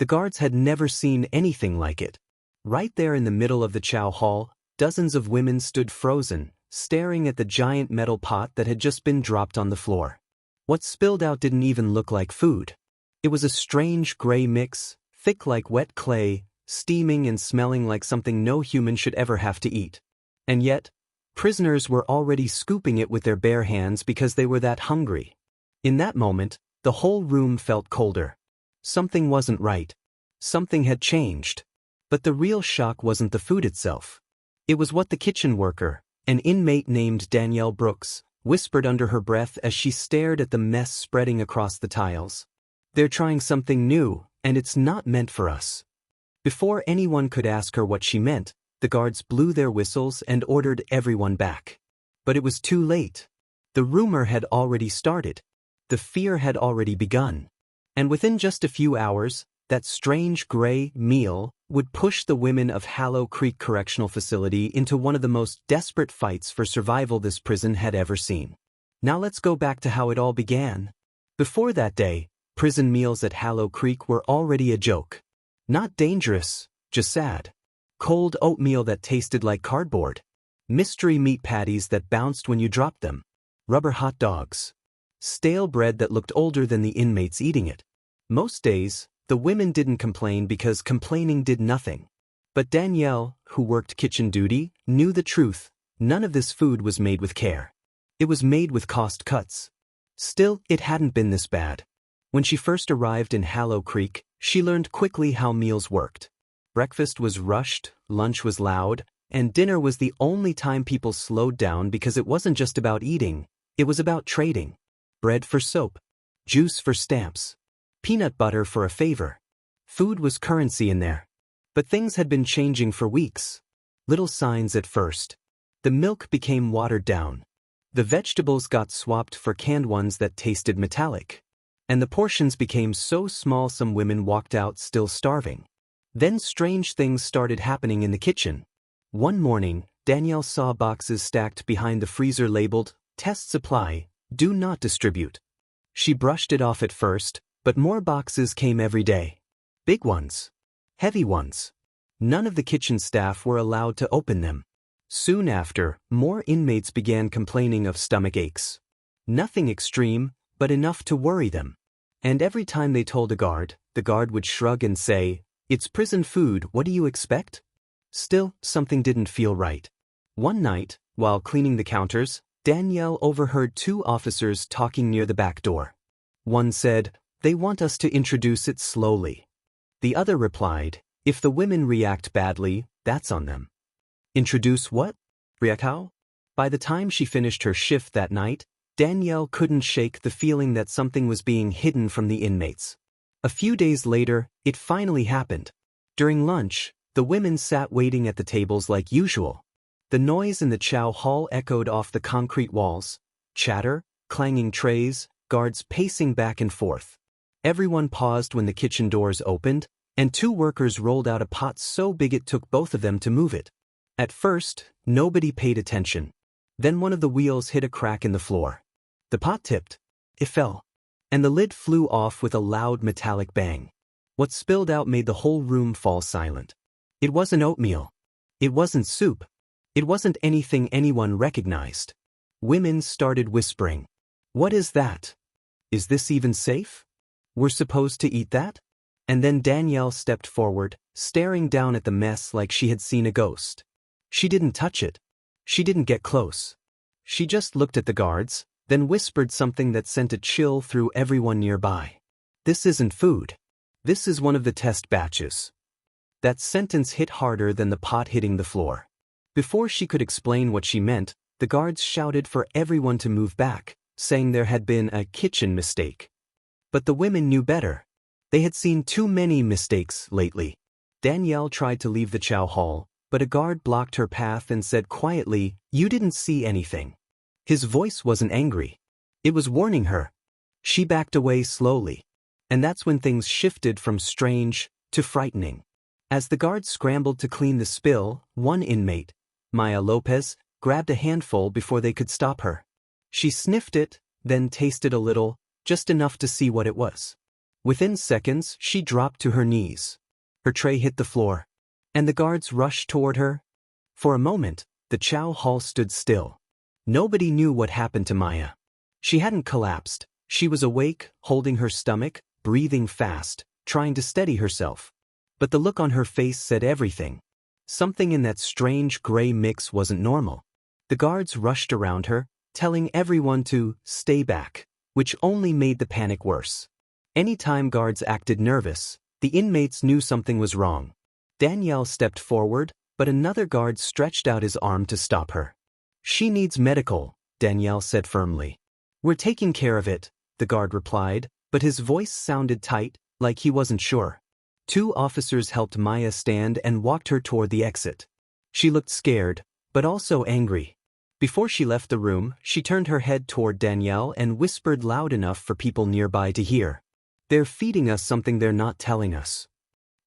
The guards had never seen anything like it. Right there in the middle of the chow hall, dozens of women stood frozen, staring at the giant metal pot that had just been dropped on the floor. What spilled out didn't even look like food. It was a strange gray mix, thick like wet clay, steaming and smelling like something no human should ever have to eat. And yet, prisoners were already scooping it with their bare hands because they were that hungry. In that moment, the whole room felt colder. Something wasn't right. Something had changed. But the real shock wasn't the food itself. It was what the kitchen worker, an inmate named Danielle Brooks, whispered under her breath as she stared at the mess spreading across the tiles. "They're trying something new, and it's not meant for us." Before anyone could ask her what she meant, the guards blew their whistles and ordered everyone back. But it was too late. The rumor had already started. The fear had already begun. And within just a few hours, that strange gray meal would push the women of Hallow Creek Correctional Facility into one of the most desperate fights for survival this prison had ever seen. Now let's go back to how it all began. Before that day, prison meals at Hallow Creek were already a joke. Not dangerous, just sad. Cold oatmeal that tasted like cardboard. Mystery meat patties that bounced when you dropped them. Rubber hot dogs. Stale bread that looked older than the inmates eating it. Most days, the women didn't complain because complaining did nothing. But Danielle, who worked kitchen duty, knew the truth. None of this food was made with care. It was made with cost cuts. Still, it hadn't been this bad. When she first arrived in Hallow Creek, she learned quickly how meals worked. Breakfast was rushed, lunch was loud, and dinner was the only time people slowed down because it wasn't just about eating, it was about trading. Bread for soap. Juice for stamps. Peanut butter for a favor. Food was currency in there. But things had been changing for weeks. Little signs at first. The milk became watered down. The vegetables got swapped for canned ones that tasted metallic. And the portions became so small some women walked out still starving. Then strange things started happening in the kitchen. One morning, Danielle saw boxes stacked behind the freezer labeled, "Test Supply, Do Not Distribute." She brushed it off at first, but more boxes came every day. Big ones. Heavy ones. None of the kitchen staff were allowed to open them. Soon after, more inmates began complaining of stomach aches. Nothing extreme, but enough to worry them. And every time they told a guard, the guard would shrug and say, "It's prison food, what do you expect?" Still, something didn't feel right. One night, while cleaning the counters, Danielle overheard two officers talking near the back door. One said, "They want us to introduce it slowly." The other replied, "If the women react badly, that's on them." Introduce what? React how? By the time she finished her shift that night, Danielle couldn't shake the feeling that something was being hidden from the inmates. A few days later, it finally happened. During lunch, the women sat waiting at the tables like usual. The noise in the chow hall echoed off the concrete walls. Chatter, clanging trays, guards pacing back and forth. Everyone paused when the kitchen doors opened, and two workers rolled out a pot so big it took both of them to move it. At first, nobody paid attention. Then one of the wheels hit a crack in the floor. The pot tipped. It fell. And the lid flew off with a loud metallic bang. What spilled out made the whole room fall silent. It wasn't oatmeal. It wasn't soup. It wasn't anything anyone recognized. Women started whispering. "What is that? Is this even safe? We're supposed to eat that?" And then Danielle stepped forward, staring down at the mess like she had seen a ghost. She didn't touch it. She didn't get close. She just looked at the guards, then whispered something that sent a chill through everyone nearby. "This isn't food. This is one of the test batches." That sentence hit harder than the pot hitting the floor. Before she could explain what she meant, the guards shouted for everyone to move back, saying there had been a kitchen mistake. But the women knew better. They had seen too many mistakes lately. Danielle tried to leave the chow hall, but a guard blocked her path and said quietly, "You didn't see anything." His voice wasn't angry. It was warning her. She backed away slowly. And that's when things shifted from strange to frightening. As the guards scrambled to clean the spill, one inmate, Maya Lopez, grabbed a handful before they could stop her. She sniffed it, then tasted a little, just enough to see what it was. Within seconds, she dropped to her knees. Her tray hit the floor, and the guards rushed toward her. For a moment, the chow hall stood still. Nobody knew what happened to Maya. She hadn't collapsed. She was awake, holding her stomach, breathing fast, trying to steady herself. But the look on her face said everything. Something in that strange gray mix wasn't normal. The guards rushed around her, telling everyone to stay back, which only made the panic worse. Anytime guards acted nervous, the inmates knew something was wrong. Danielle stepped forward, but another guard stretched out his arm to stop her. "She needs medical," Danielle said firmly. "We're taking care of it," the guard replied, but his voice sounded tight, like he wasn't sure. Two officers helped Maya stand and walked her toward the exit. She looked scared, but also angry. Before she left the room, she turned her head toward Danielle and whispered loud enough for people nearby to hear. "They're feeding us something they're not telling us."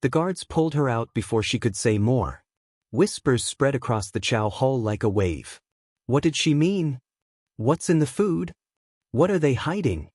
The guards pulled her out before she could say more. Whispers spread across the chow hall like a wave. What did she mean? What's in the food? What are they hiding?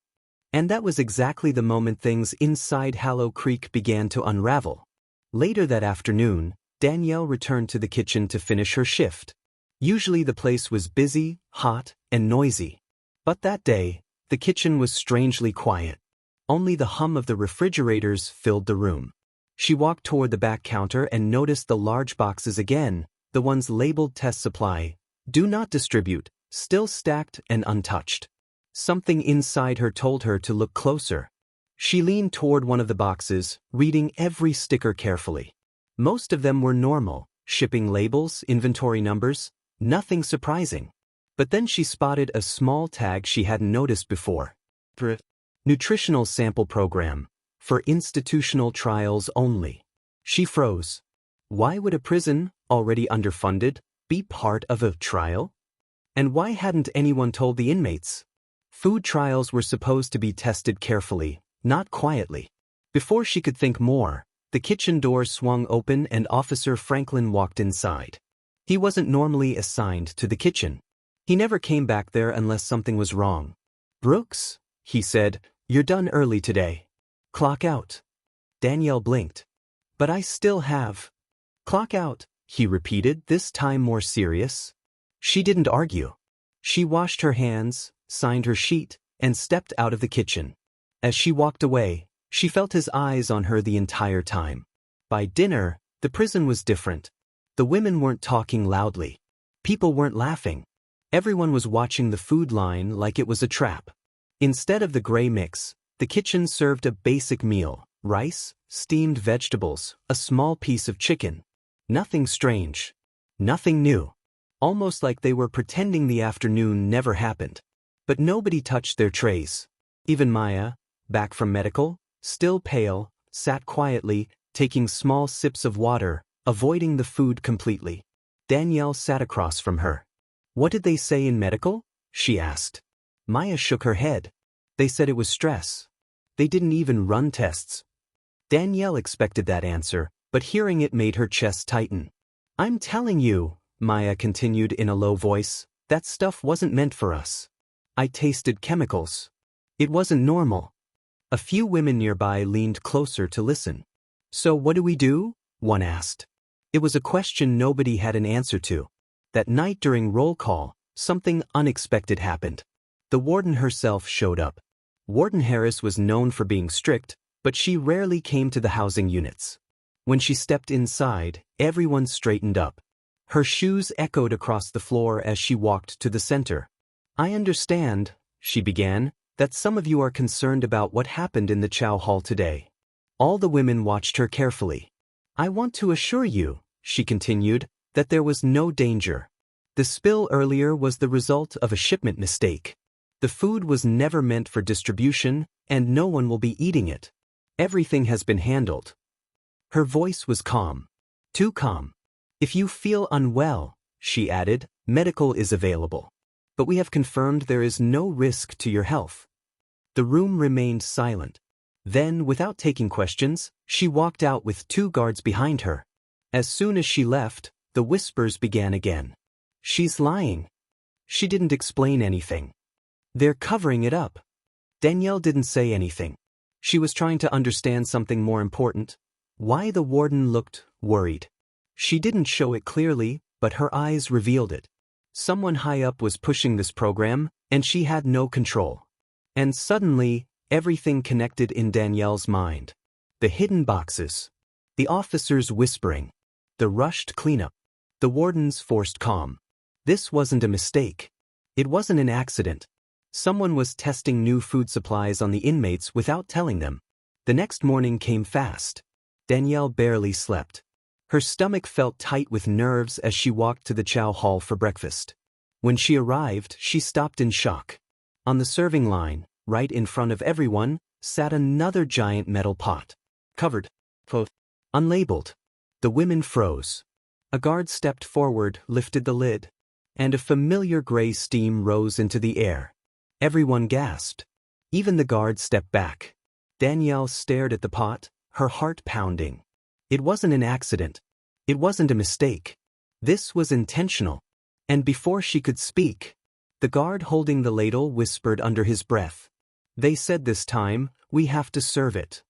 And that was exactly the moment things inside Hallow Creek began to unravel. Later that afternoon, Danielle returned to the kitchen to finish her shift. Usually the place was busy, hot, and noisy. But that day, the kitchen was strangely quiet. Only the hum of the refrigerators filled the room. She walked toward the back counter and noticed the large boxes again, the ones labeled test supply, do not distribute, still stacked and untouched. Something inside her told her to look closer. She leaned toward one of the boxes, reading every sticker carefully. Most of them were normal, shipping labels, inventory numbers, nothing surprising. But then she spotted a small tag she hadn't noticed before. Nutritional Sample Program. For institutional trials only. She froze. Why would a prison, already underfunded, be part of a trial? And why hadn't anyone told the inmates? Food trials were supposed to be tested carefully, not quietly. Before she could think more, the kitchen door swung open and Officer Franklin walked inside. He wasn't normally assigned to the kitchen. He never came back there unless something was wrong. "Brooks," he said, "you're done early today. Clock out." Danielle blinked. "But I still have." "Clock out," he repeated, this time more serious. She didn't argue. She washed her hands, signed her sheet, and stepped out of the kitchen. As she walked away, she felt his eyes on her the entire time. By dinner, the prison was different. The women weren't talking loudly. People weren't laughing. Everyone was watching the food line like it was a trap. Instead of the gray mix, the kitchen served a basic meal: rice, steamed vegetables, a small piece of chicken. Nothing strange. Nothing new. Almost like they were pretending the afternoon never happened. But nobody touched their trays. Even Maya, back from medical, still pale, sat quietly, taking small sips of water, avoiding the food completely. Danielle sat across from her. "What did they say in medical?" she asked. Maya shook her head. "They said it was stress. They didn't even run tests." Danielle expected that answer, but hearing it made her chest tighten. "I'm telling you," Maya continued in a low voice, "that stuff wasn't meant for us. I tasted chemicals. It wasn't normal." A few women nearby leaned closer to listen. "So what do we do?" one asked. It was a question nobody had an answer to. That night during roll call, something unexpected happened. The warden herself showed up. Warden Harris was known for being strict, but she rarely came to the housing units. When she stepped inside, everyone straightened up. Her shoes echoed across the floor as she walked to the center. "I understand," she began, "that some of you are concerned about what happened in the chow hall today." All the women watched her carefully. "I want to assure you," she continued, "that there was no danger. The spill earlier was the result of a shipment mistake. The food was never meant for distribution, and no one will be eating it. Everything has been handled." Her voice was calm. Too calm. "If you feel unwell," she added, "medical is available. But we have confirmed there is no risk to your health." The room remained silent. Then, without taking questions, she walked out with two guards behind her. As soon as she left, the whispers began again. "She's lying. She didn't explain anything. They're covering it up." Danielle didn't say anything. She was trying to understand something more important. Why the warden looked worried. She didn't show it clearly, but her eyes revealed it. Someone high up was pushing this program, and she had no control. And suddenly, everything connected in Danielle's mind. The hidden boxes. The officers whispering. The rushed cleanup. The warden's forced calm. This wasn't a mistake. It wasn't an accident. Someone was testing new food supplies on the inmates without telling them. The next morning came fast. Danielle barely slept. Her stomach felt tight with nerves as she walked to the chow hall for breakfast. When she arrived, she stopped in shock. On the serving line, right in front of everyone, sat another giant metal pot. Covered. Unlabeled. The women froze. A guard stepped forward, lifted the lid, and a familiar gray steam rose into the air. Everyone gasped. Even the guard stepped back. Danielle stared at the pot, her heart pounding. It wasn't an accident. It wasn't a mistake. This was intentional. And before she could speak, the guard holding the ladle whispered under his breath. They said this time, "We have to serve it."